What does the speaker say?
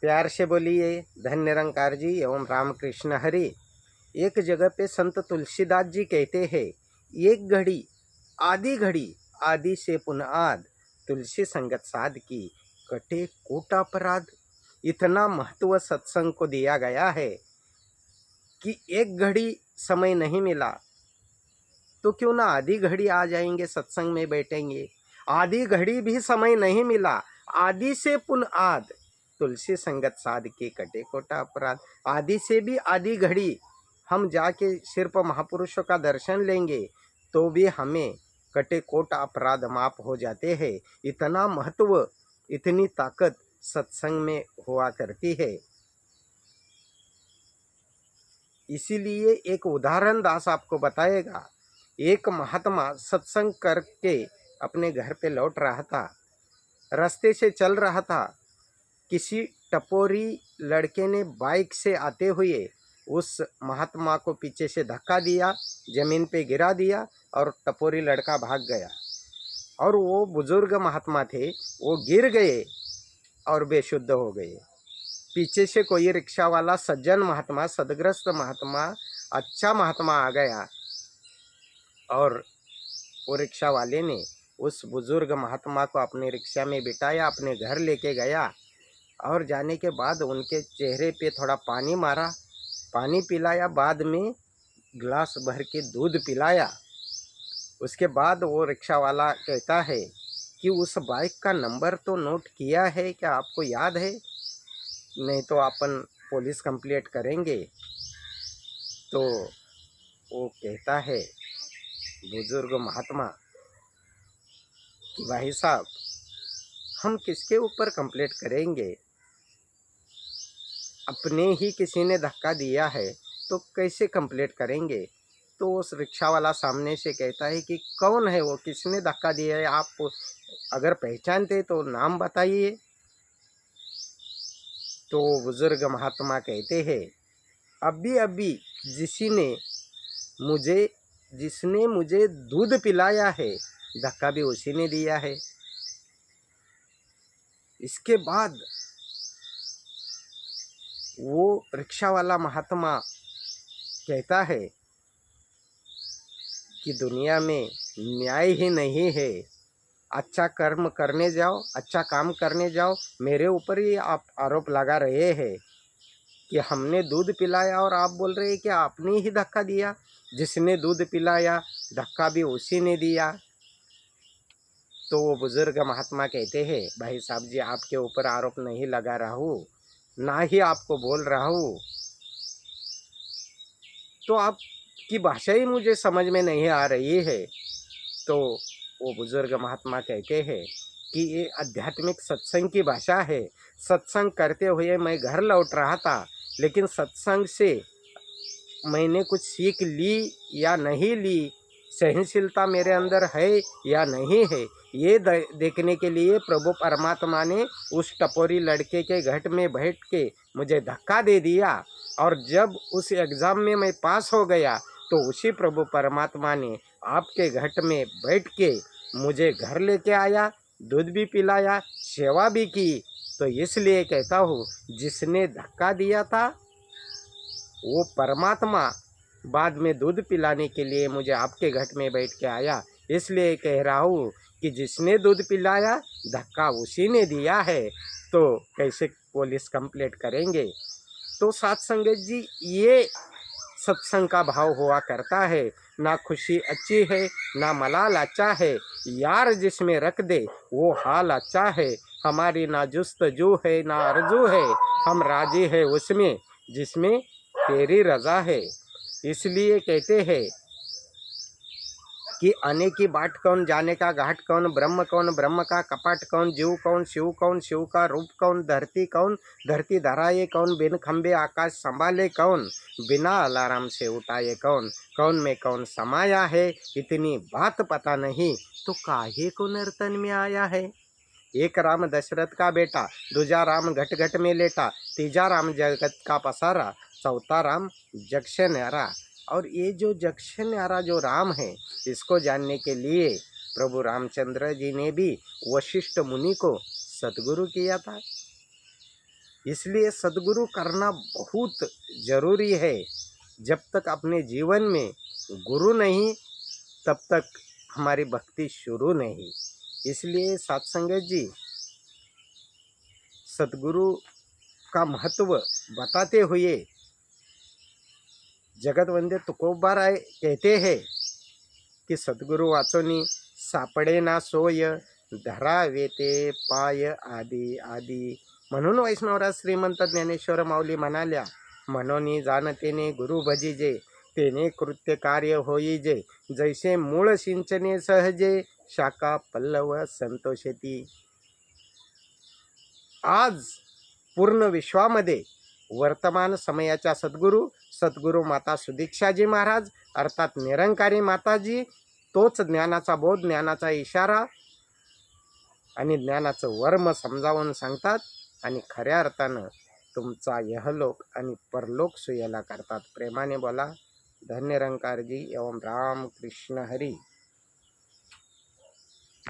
प्यार से बोलिए धन निरंकार जी एवं रामकृष्ण हरि। एक जगह पे संत तुलसीदास जी कहते हैं, एक घड़ी आधी घड़ी आदि से पुनआद, तुलसी संगत साध की कटे कोट अपराध। इतना महत्व सत्संग को दिया गया है कि एक घड़ी समय नहीं मिला तो क्यों ना आधी घड़ी आ जाएंगे, सत्संग में बैठेंगे। आधी घड़ी भी समय नहीं मिला, आदि से पुनआद, तुलसी संगत साध के कटे कोटा अपराध। आदि से भी आधी घड़ी हम जाके सिर्फ महापुरुषों का दर्शन लेंगे तो भी हमें कटे कोट अपराध माफ हो जाते हैं। इतना महत्व, इतनी ताकत सत्संग में हुआ करती है। इसीलिए एक उदाहरण दास आपको बताएगा। एक महात्मा सत्संग करके अपने घर पे लौट रहा था, रास्ते से चल रहा था। किसी टपोरी लड़के ने बाइक से आते हुए उस महात्मा को पीछे से धक्का दिया, जमीन पे गिरा दिया और टपोरी लड़का भाग गया। और वो बुजुर्ग महात्मा थे, वो गिर गए और बेशुद्ध हो गए। पीछे से कोई रिक्शा वाला सज्जन महात्मा, सदग्रस्त महात्मा, अच्छा महात्मा आ गया और वो रिक्शा वाले ने उस बुजुर्ग महात्मा को अपने रिक्शा में बिठाया, अपने घर लेके गया और जाने के बाद उनके चेहरे पे थोड़ा पानी मारा, पानी पिलाया, बाद में गिलास भर के दूध पिलाया। उसके बाद वो रिक्शा वाला कहता है कि उस बाइक का नंबर तो नोट किया है क्या, आपको याद है? नहीं तो अपन पुलिस कंप्लेंट करेंगे। तो वो कहता है बुजुर्ग महात्मा कि भाई साहब, हम किसके ऊपर कंप्लेंट करेंगे? अपने ही किसी ने धक्का दिया है तो कैसे कंप्लेंट करेंगे? तो उस रिक्शा वाला सामने से कहता है कि कौन है वो, किसने धक्का दिया है, आप अगर पहचानते तो नाम बताइए। तो बुजुर्ग महात्मा कहते हैं, अभी अभी जिसने मुझे दूध पिलाया है, धक्का भी उसी ने दिया है। इसके बाद वो रिक्शा वाला महात्मा कहता है कि दुनिया में न्याय ही नहीं है। अच्छा कर्म करने जाओ, अच्छा काम करने जाओ, मेरे ऊपर ही आप आरोप लगा रहे हैं कि हमने दूध पिलाया और आप बोल रहे हैं कि आपने ही धक्का दिया। जिसने दूध पिलाया धक्का भी उसी ने दिया। तो वो बुजुर्ग महात्मा कहते हैं, भाई साहब जी, आपके ऊपर आरोप नहीं लगा रहा हूँ, ना ही आपको बोल रहा हूँ, तो आपकी भाषा ही मुझे समझ में नहीं आ रही है। तो वो बुजुर्ग महात्मा कहते हैं कि ये आध्यात्मिक सत्संग की भाषा है। सत्संग करते हुए मैं घर लौट रहा था, लेकिन सत्संग से मैंने कुछ सीख ली या नहीं ली, सहनशीलता मेरे अंदर है या नहीं है, ये देखने के लिए प्रभु परमात्मा ने उस टपोरी लड़के के घट में बैठ के मुझे धक्का दे दिया। और जब उस एग्ज़ाम में मैं पास हो गया तो उसी प्रभु परमात्मा ने आपके घट में बैठ के मुझे घर लेके आया, दूध भी पिलाया, सेवा भी की। तो इसलिए कहता हूँ, जिसने धक्का दिया था वो परमात्मा बाद में दूध पिलाने के लिए मुझे आपके घट में बैठ के आया। इसलिए कह रहा हूँ कि जिसने दूध पिलाया धक्का उसी ने दिया है, तो कैसे पुलिस कंप्लेंट करेंगे? तो साथ संगत जी, ये सत्संग का भाव हुआ करता है। ना खुशी अच्छी है, ना मलाल अच्छा है, यार जिसमें रख दे वो हाल अच्छा है। हमारी ना जुस्तजू है ना आरजू है, हम राजी है उसमें जिसमें तेरी रजा है। इसलिए कहते हैं कि आने की बाट कौन, जाने का घाट कौन, ब्रह्म कौन, ब्रह्म का कपाट कौन, जीव कौन, शिव का रूप कौन, धरती कौन, धरती धराए कौन, बिन खंबे आकाश संभाले कौन, बिना अलार्म से उठाए कौन, कौन में कौन समाया है, इतनी बात पता नहीं तो काहे को नर्तन में आया है। एक राम दशरथ का बेटा, दूजा राम घट घट में लेटा, तीजा राम जगत का पसारा, चौथा राम जग से न्यारा। और ये जो जग से न्यारा जो राम है, इसको जानने के लिए प्रभु रामचंद्र जी ने भी वशिष्ठ मुनि को सतगुरु किया था। इसलिए सद्गुरु करना बहुत जरूरी है। जब तक अपने जीवन में गुरु नहीं, तब तक हमारी भक्ति शुरू नहीं। इसलिए सत्संगत जी सद्गुरु का महत्व बताते हुए जगत वंदे तुकोबा राय कहते हैं कि सद्गुरु वाचोनी सापडे ना सोय, धरावे ते पाय आदी आदी. म्हणून वैष्णवराज श्रीमंत ज्ञानेश्वर माऊली म्हणाल्या, म्हणोनी जाणतेने गुरु भजिजे, तेने कृत्य कार्य होईजे, जैसे मूळ सिंचने सहजे, शाखा पल्लव संतोषेती. आज पूर्ण विश्वामध्ये वर्तमान समयाच्या सद्गुरू माता सुदीक्षाजी महाराज अर्थात निरंकारी माताजी तोच ज्ञानाचा बोध, ज्ञानाचा इशारा आणि ज्ञानाचं वर्म समजावून सांगतात आणि खऱ्या अर्थानं तुमचा यहलोक आणि परलोक सुयला करतात. प्रेमाने बोला. धन्य निरंकारजी एवं राम कृष्ण हरी.